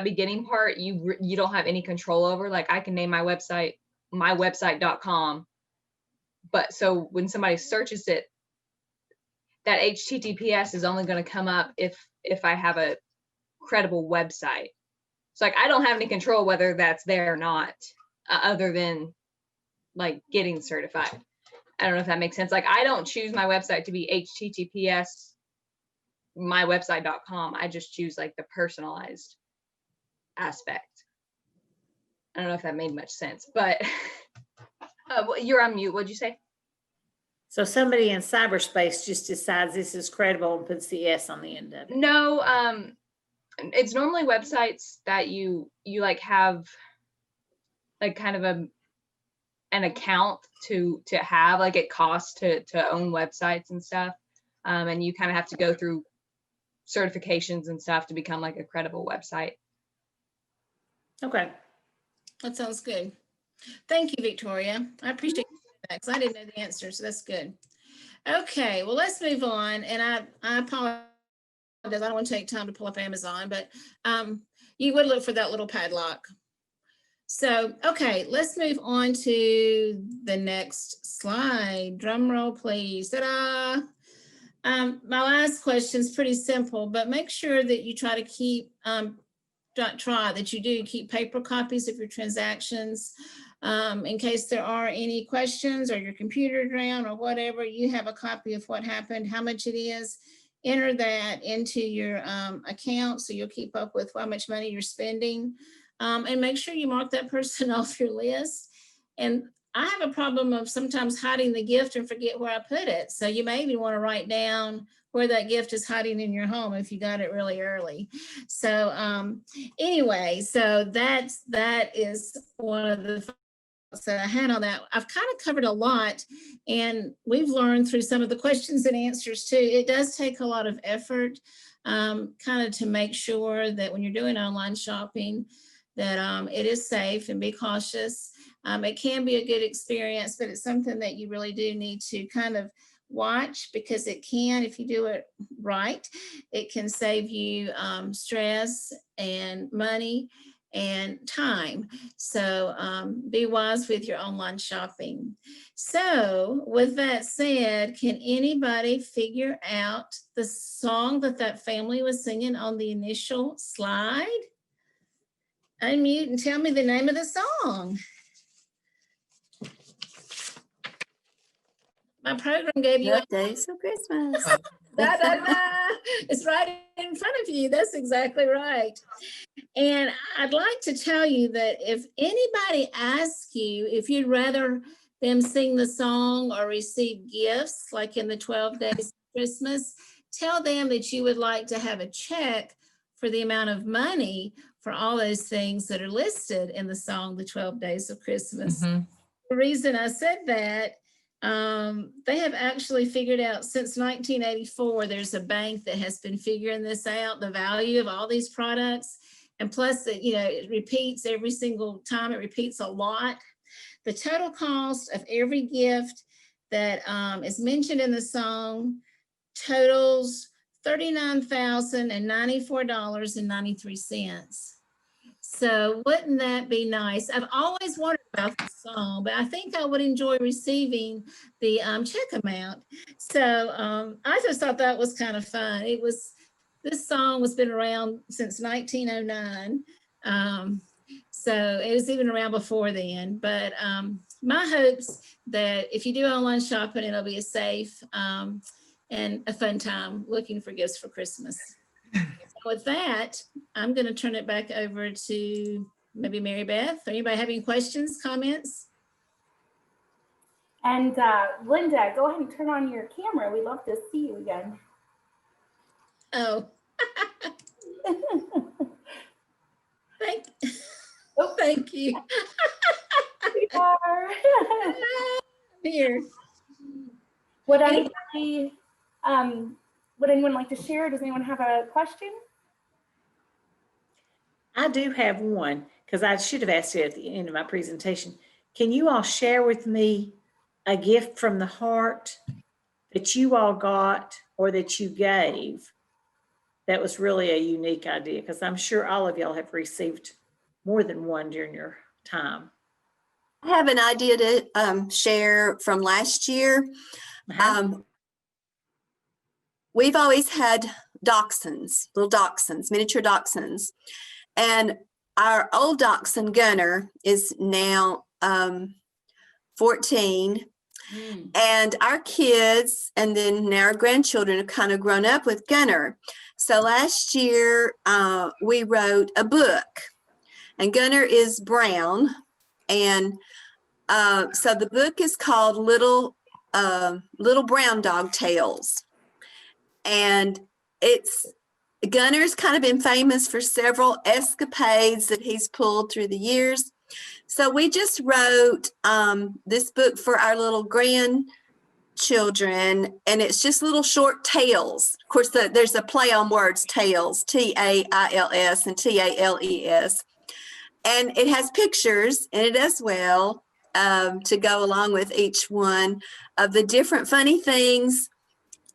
beginning part you don't have any control over. Like I can name my website mywebsite.com, but so when somebody searches it, that HTTPS is only going to come up if I have a credible website. So like I don't have any control whether that's there or not, other than like getting certified. I don't know if that makes sense. Like I don't choose my website to be HTTPS mywebsite.com. I just choose like the personalized aspect. I don't know if that made much sense, but you're on mute. What'd you say? So somebody in cyberspace just decides this is credible and puts the S on the end of it. No, It's normally websites that you like have like kind of an account to have, like it costs to own websites and stuff. And you kind of have to go through certifications and stuff to become like a credible website. Okay. That sounds good. Thank you, Victoria. I appreciate that because I didn't know the answer, so that's good. Okay, well, let's move on. And I apologize. I don't want to take time to pull up Amazon, but you would look for that little padlock. So, okay, let's move on to the next slide. Drum roll, please. Ta-da! My last question is pretty simple, but make sure that you try to keep, that you do keep paper copies of your transactions. In case there are any questions or your computer down or whatever, you have a copy of what happened, how much it is. Enter that into your account so you'll keep up with how much money you're spending. And make sure you mark that person off your list. And I have a problem of sometimes hiding the gift and forget where I put it. So you may even want to write down where that gift is hiding in your home if you got it really early. So anyway, so that is one of the that I had on that. I've kind of covered a lot, and we've learned through some of the questions and answers too. It does take a lot of effort kind of to make sure that when you're doing online shopping, that it is safe, and be cautious. It can be a good experience, but it's something that you really do need to kind of watch, because it can, if you do it right, it can save you stress and money and time. So be wise with your online shopping. So with that said, can anybody figure out the song that family was singing on the initial slide? Unmute and tell me the name of the song. My program gave you 12 days of Christmas. Da, da, da. It's right in front of you. That's exactly right. And I'd like to tell you that if anybody asks you if you'd rather them sing the song or receive gifts, like in the 12 days of Christmas, tell them that you would like to have a check for the amount of money for all those things that are listed in the song, The 12 Days of Christmas. Mhm. The reason I said that, they have actually figured out since 1984, there's a bank that has been figuring this out, the value of all these products. And plus that, it repeats every single time, it repeats a lot. The total cost of every gift that is mentioned in the song totals $39,094.93. So wouldn't that be nice? I've always wondered about the song, but I think I would enjoy receiving the check amount. So I just thought that was kind of fun. This song has been around since 1909. So it was even around before then. But my hopes that if you do online shopping, it'll be a safe and a fun time looking for gifts for Christmas. With that, I'm going to turn it back over to maybe Mary Beth. Anybody have any questions, comments? And Linda, go ahead and turn on your camera. We'd love to see you again. Oh, thank you. We are. Here. Would anyone like to share? Does anyone have a question? I do have one, because I should have asked it at the end of my presentation. Can you all share with me a gift from the heart that you all got or that you gave that was really a unique idea? Because I'm sure all of y'all have received more than one during your time. I have an idea to share from last year. We've always had dachshunds, little dachshunds, miniature dachshunds. And our old dachshund Gunner is now 14. And our kids and then now our grandchildren have kind of grown up with Gunner. So last year we wrote a book, and Gunner is brown. And so the book is called Little Brown Dog Tales. And it's Gunner's kind of been famous for several escapades that he's pulled through the years. So we just wrote this book for our little grandchildren, and it's just little short tales. Of course, there's a play on words, tales, Tails and Tales. And it has pictures in it as well to go along with each one of the different funny things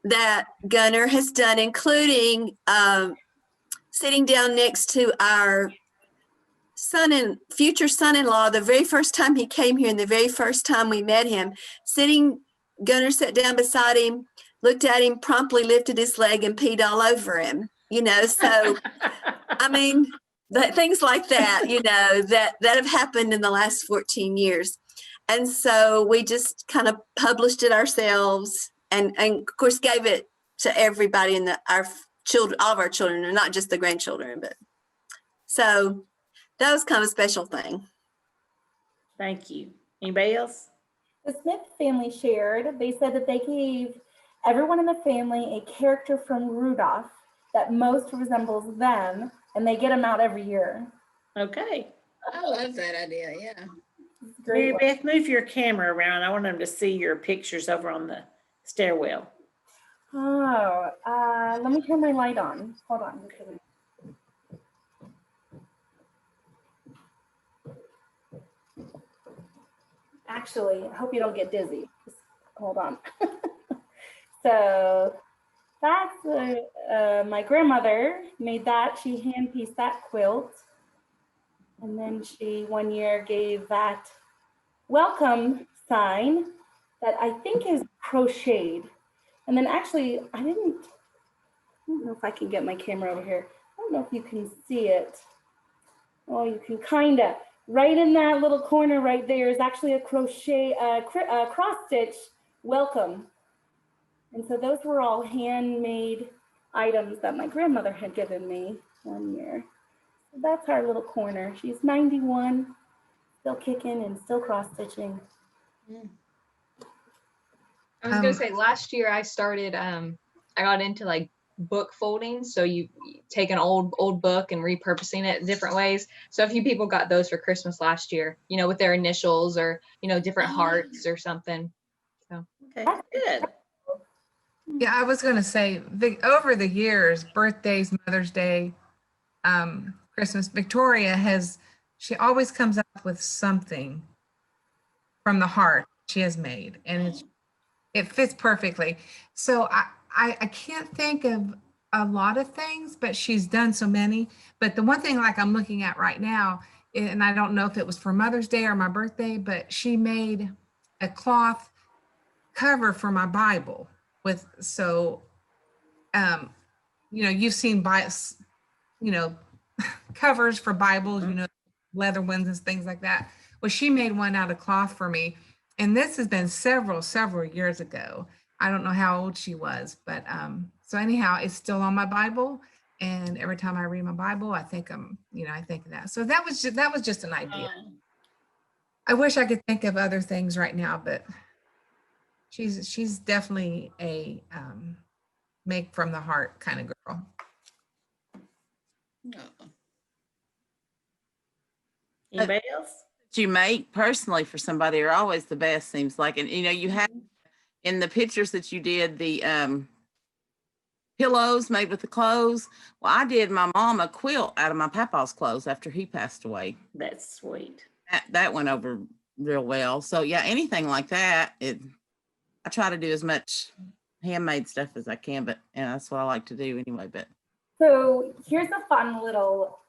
that Gunner has done, including sitting down next to our future son-in-law the very first time he came here and the very first time we met him. Gunner sat down beside him, looked at him, promptly lifted his leg and peed all over him. So I mean, things like that, that have happened in the last 14 years. And so we just kind of published it ourselves and of course gave it to everybody in our children, all of our children, and not just the grandchildren. But so that was kind of a special thing. Thank you. Anybody else? The Smith family shared, they said that they gave everyone in the family a character from Rudolph that most resembles them, and they get them out every year. Okay. I love that idea, yeah. Mary Beth, move your camera around. I want them to see your pictures over on the stairwell. Oh, let me turn my light on. Hold on. Actually, I hope you don't get dizzy. Just hold on. So that's my grandmother made that. She hand pieced that quilt. And then she one year gave that welcome sign that I think is crocheted. And then actually, I don't know if I can get my camera over here. I don't know if you can see it. Oh, you can kind of. Right in that little corner right there is actually a crochet, cross stitch welcome. And so those were all handmade items that my grandmother had given me one year. So that's our little corner. She's 91, still kicking and still cross stitching. I was gonna say last year I started I got into like book folding. So you take an old book and repurposing it different ways. So a few people got those for Christmas last year, with their initials or different hearts or something. So Okay, good. Yeah, I was gonna say over the years, birthdays, Mother's Day, Christmas, Victoria she always comes up with something from the heart she has made, and it fits perfectly. So I can't think of a lot of things, but she's done so many. But the one thing like I'm looking at right now, and I don't know if it was for Mother's Day or my birthday, but she made a cloth cover for my Bible with, so, you've seen covers for Bibles, leather ones and things like that. Well, she made one out of cloth for me. And this has been several years ago. I don't know how old she was, but so anyhow, it's still on my Bible. And every time I read my Bible, I think I think of that. So that was just an idea. I wish I could think of other things right now, but she's definitely a make from the heart kind of girl. Anybody else? You make personally for somebody are always the best, seems like. And you had in the pictures that you did the pillows made with the clothes. Well, I did my mom a quilt out of my papa's clothes after he passed away. That's sweet. That went over real well. So yeah, anything like that, I try to do as much handmade stuff as I can, but that's what I like to do anyway. But so here's a fun little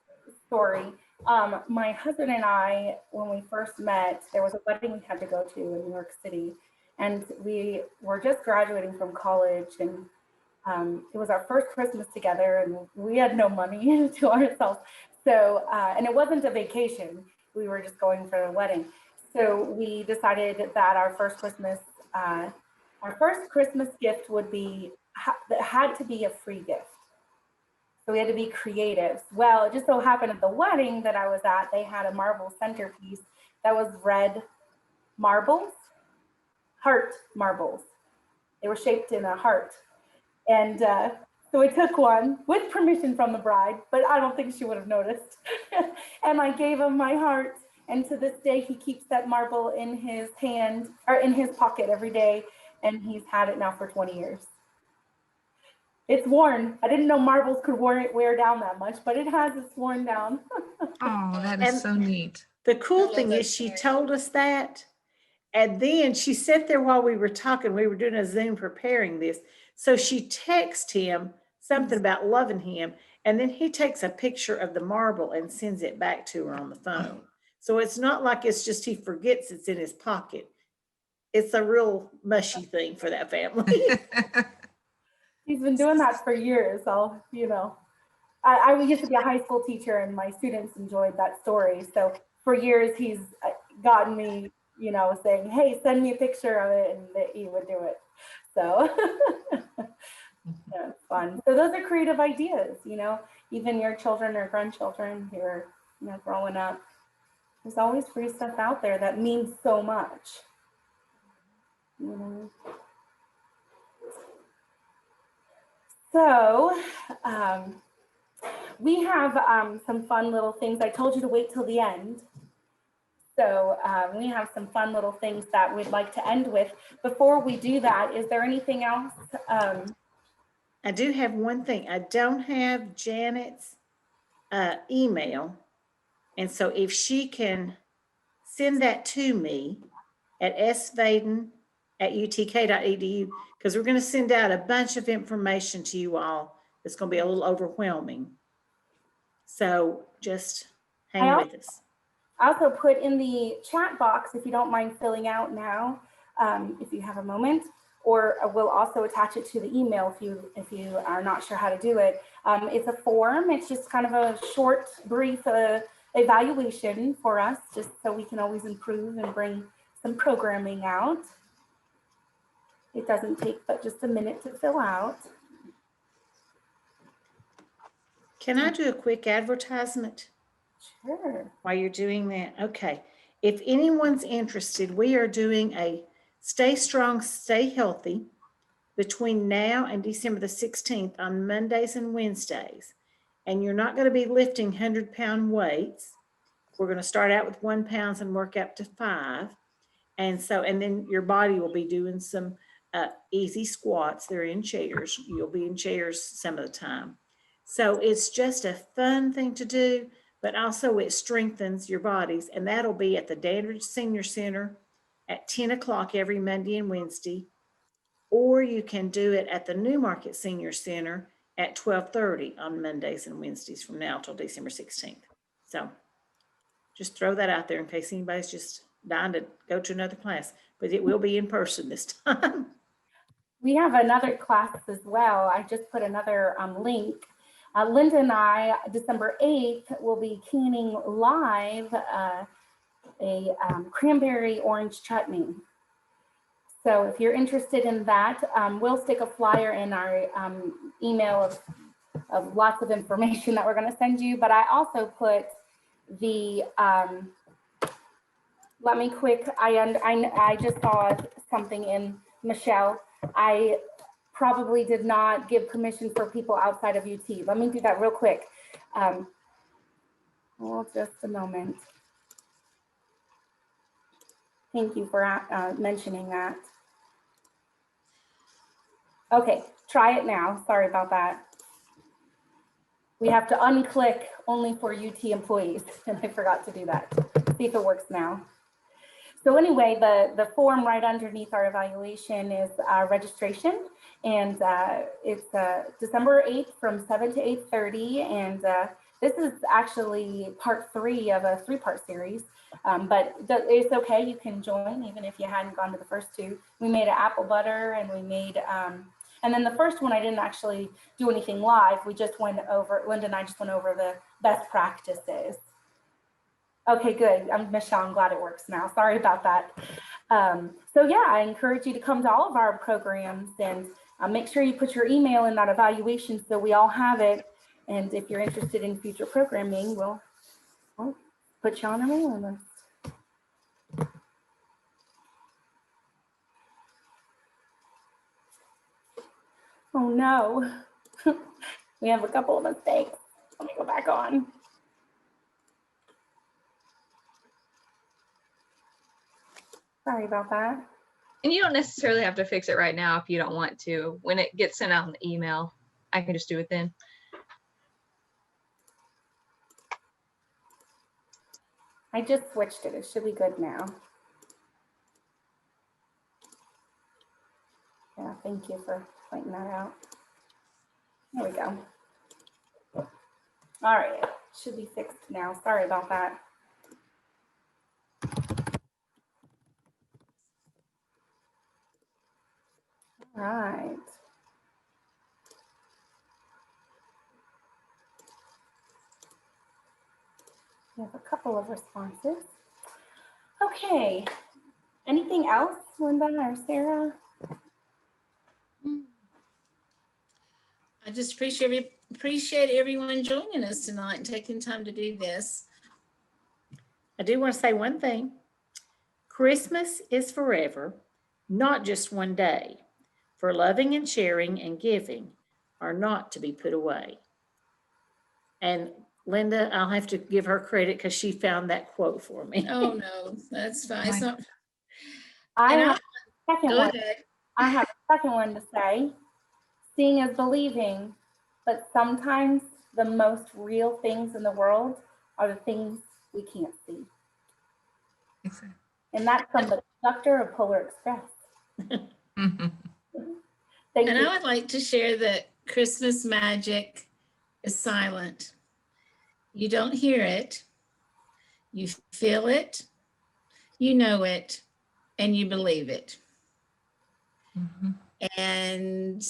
story. My husband and I, when we first met, there was a wedding we had to go to in New York City, and we were just graduating from college, and it was our first Christmas together, and we had no money to ourselves. So, and it wasn't a vacation. We were just going for a wedding. So we decided that our first Christmas gift would be, that had to be a free gift. So we had to be creative. Well, it just so happened at the wedding that I was at, they had a marble centerpiece that was red marbles, heart marbles. They were shaped in a heart. And So I took one with permission from the bride, but I don't think she would have noticed. And I gave him my heart. And to this day, he keeps that marble in his hand or in his pocket every day. And he's had it now for 20 years. It's worn. I didn't know marbles could wear down that much, but it has. It's worn down. Oh, that is And- so neat. The cool love thing that is she story. told us that. And then she sat there while we were talking. We were doing a Zoom preparing this. So she texted him something about loving him. And then he takes a picture of the marble and sends it back to her on the phone. So it's not like it's just he forgets it's in his pocket. It's a real mushy thing for that family. He's been doing that for years. So, I used to be a high school teacher and my students enjoyed that story. So for years, he's gotten me, saying, hey, send me a picture of it, and that he would do it. So yeah, it's fun. So those are creative ideas, even your children or grandchildren who are, growing up. There's always free stuff out there that means so much. So we have some fun little things. I told you to wait till the end. So we have some fun little things that we'd like to end with. Before we do that, is there anything else? I do have one thing. I don't have Janet's email. And so if she can send that to me at svaden@utk.edu, because we're going to send out a bunch of information to you all. It's going to be a little overwhelming. So just hang with us. I also put in the chat box, if you don't mind filling out now, if you have a moment, or we'll also attach it to the email if you are not sure how to do it. It's a form. It's just kind of a short, brief evaluation for us, just so we can always improve and bring some programming out. It doesn't take but just a minute to fill out. Can I do a quick advertisement? Sure. While you're doing that, okay. If anyone's interested, we are doing a Stay Strong, Stay Healthy between now and December the 16th on Mondays and Wednesdays. And you're not going to be lifting 100-pound weights. We're going to start out with 1 pound and work up to 5. And then your body will be doing some easy squats. They're in chairs. You'll be in chairs some of the time. So it's just a fun thing to do, but also it strengthens your bodies. And that'll be at the Dandridge Senior Center at 10 o'clock every Monday and Wednesday. Or you can do it at the Newmarket Senior Center at 12:30 on Mondays and Wednesdays from now till December 16th. So just throw that out there in case anybody's just dying to go to another class, but it will be in person this time. We have another class as well. I just put another link. Linda and I, December 8th, will be canning live a cranberry orange chutney. So if you're interested in that, we'll stick a flyer in our email of lots of information that we're going to send you. But I also put the, let me quick, I just saw something in Michelle. I probably did not give permission for people outside of UT. Let me do that real quick. Well, just a moment. Thank you for mentioning that. Okay, try it now. Sorry about that. We have to unclick only for UT employees, and I forgot to do that. See if it works now. So anyway, the form right underneath our evaluation is registration, and it's December 8th from 7 to 8:30, and this is actually part 3 of a 3-part series, but it's okay, you can join even if you hadn't gone to the first 2. We made an apple butter, and we made, and then the first one I didn't actually do anything live, we just went over, Linda and I just went over the best practices. Okay, good. Michelle, I'm glad it works now. Sorry about that. So yeah, I encourage you to come to all of our programs and make sure you put your email in that evaluation so we all have it. And if you're interested in future programming, we'll put you on our mailing list. Oh no. We have a couple of mistakes. Let me go back on. Sorry about that. And you don't necessarily have to fix it right now if you don't want to. When it gets sent out in the email, I can just do it then. I just switched it. It should be good now. Yeah, thank you for pointing that out. There we go. All right, should be fixed now. Sorry about that. All right. We have a couple of responses. Okay. Anything else, Linda or Sarah? I just appreciate everyone joining us tonight and taking time to do this. I do want to say one thing. Christmas is forever, not just one day. For loving and sharing and giving are not to be put away. And Linda, I'll have to give her credit because she found that quote for me. Oh, no, that's fine. It's not, I and have a second go one. ahead. I have a second one to say. Seeing is believing, but sometimes the most real things in the world are the things we can't see. Exactly. And that's from the conductor of Polar Express. Mhm. Thank And you. I would like to share that Christmas magic is silent. You don't hear it, you feel it, you know it, and you believe it. Mhm. And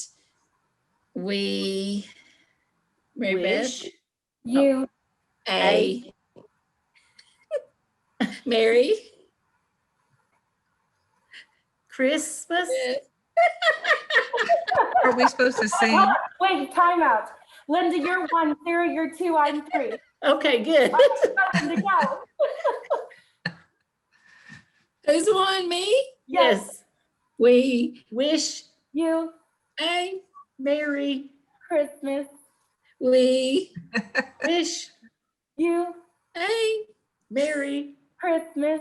we, Mary Beth, Wish. You, Mary, Christmas. Are we supposed to sing? oh, wait, time out. Linda, you're 1, Sarah, you're 2, I'm 3. Okay, good. Nothing to go. who's on me? Yes. We, Wish You, a, Merry Christmas. we, Wish You, a, Merry Christmas.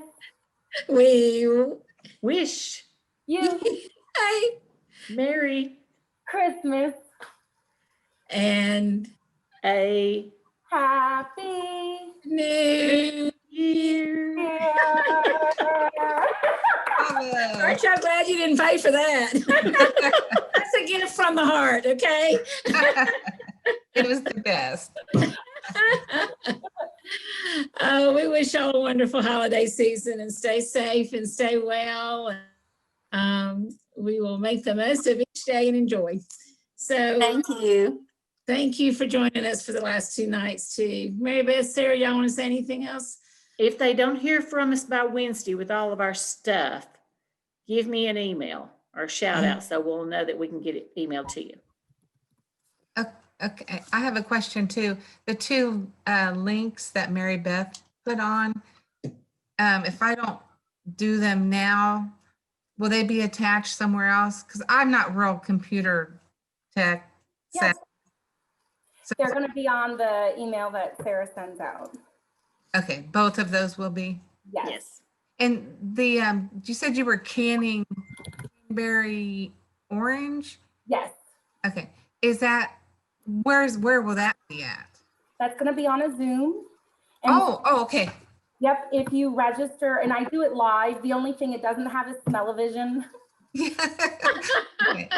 we, Wish You, a, Merry Christmas. and a Happy New Year. Year. Bravo. Aren't y'all glad you didn't pay for that? That's a gift from the heart, okay? It was the best. Oh, we wish y'all a wonderful holiday season and stay safe and stay well. We will make the most of each day and enjoy. So Thank you. thank you for joining us for the last 2 nights too. Mary Beth, Sarah, y'all want to say anything else? If they don't hear from us by Wednesday with all of our stuff, give me an email or a shout out so we'll know that we can get it emailed to you. Okay, I have a question too. The 2 links that Mary Beth put on, if I don't do them now, will they be attached somewhere else? Because I'm not real computer tech. Yes, So, they're going to be on the email that Sarah sends out. okay, both of those will be. Yes. And the you said you were canning cranberry orange. Yes. Okay, is that where will that be at? That's going to be on a Zoom. And Oh, okay. yep, if you register, and I do it live, the only thing it doesn't have is smell-o-vision. Okay.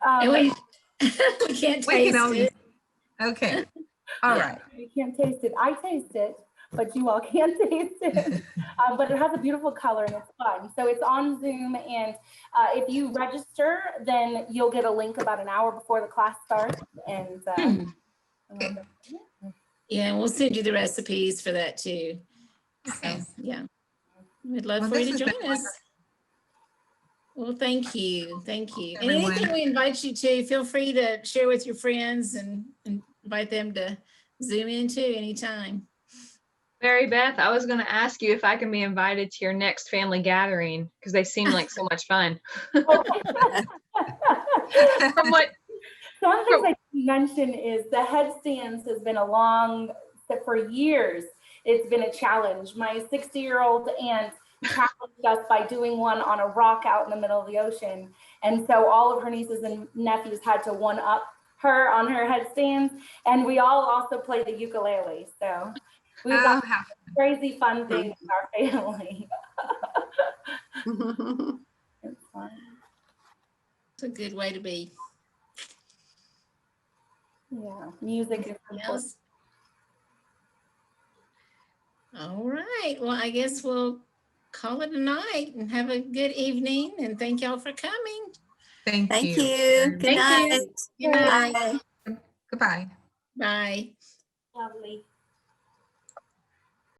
And we can't We taste can only. it. Okay. All right. You can't taste it. I taste it, but you all can't taste it. But it has a beautiful color and it's fun. So it's on Zoom, and if you register, then you'll get a link about an hour before the class starts. And Okay. Yeah, and we'll send you the recipes for that too. Okay. So, yeah. We'd love Well, for you this to has join been us. Well, thank you. Thank you. And Everyone. anything we invite you to, feel free to share with your friends and invite them to Zoom in too anytime. Mary Beth, I was going to ask you if I can be invited to your next family gathering because they seem like so much fun. From So one of the things I didn't mention is the headstands has been for years, it's been a challenge. My 60-year-old aunt challenged us by doing one on a rock out in the middle of the ocean. And so all of her nieces and nephews had to one up her on her headstands. And we all also play the ukulele. So we've Oh, got how crazy fun things in our family. It's fun. It's a good way to be. Yeah, music is important. Yes. All right. Well, I guess we'll call it a night and have a good evening. And thank y'all for coming. thank Thank you. you. Good Thank night. you. Good night. Bye. Goodbye. Bye. Lovely.